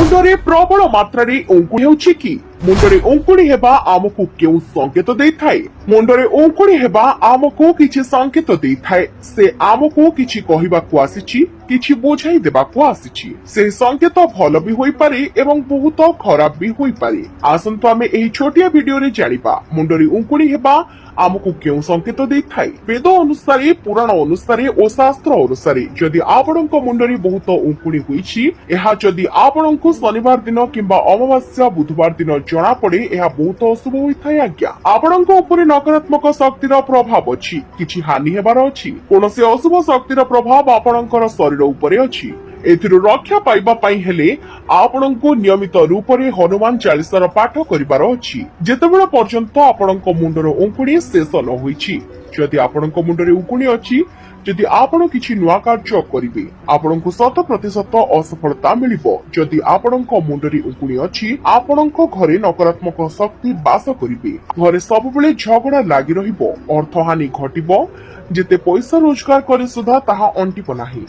मुंडरे प्रबल मात्रा अंकुड़ी होउछि कि मुंडरे अंकुड़ी हेबा आमको केउ संकेत देइथाय। मुंडरे अंकुड़ी हेबा आमको किछि संकेत देइथाय। से आमको किछि कहिबाकू आसिछि, किछि बुझाई देबाकू आसिछि। से संकेत भल भी होई पारे एवं बहुत खराब भी होई पारे। आसंतु आमे एही छोटिया भिडियो रे जानिबा मुंडरे अंकुड़ी हेबा आमको केउ संकेत देइथाय। वेद अनुसारे, पुराण अनुसारे और शास्त्र अनुसारे जदि आपणक मुंडरे बहुत अंकुड़ी होईछि, एहा जदि आपणक शनिवार दिन किंबा अमावास्या बुधवार दिन जणा पड़े, एहा बहुत अशुभ होइथाय। आज्ञा आपणक उपरे नकारात्मक शक्तिर प्रभाव अछि, किछि हानि हेबार अछि, कोनोसी अशुभ शक्तिर प्रभाव आपणकर शरीर उपरे अछि। एथिरु रक्षा पाइबा पाई हेले आपणको नियमित रूपरे हनुमान चालीसार पाठ करिबार अछि। जेतेबेला पर्यंत आपणको मुंडर अंकुड़ी शेष न होईछि। जदि आपणको मुंडरे अंकुड़ी अछि, जदि आपण किछि नुआ कार्य करिवे, आपणको 100% असफलता मिलिबो। जदि आपणको मुंडरे अंकुड़ी अछि, आपणको घरे नकारात्मक शक्ति बास करिवे। घरे सबबेले झगड़ा लागि रहिबो, अर्थहानि घटिबो, जेते पैसा रोजगार करे सुधा ताहा अंटिबो नाही।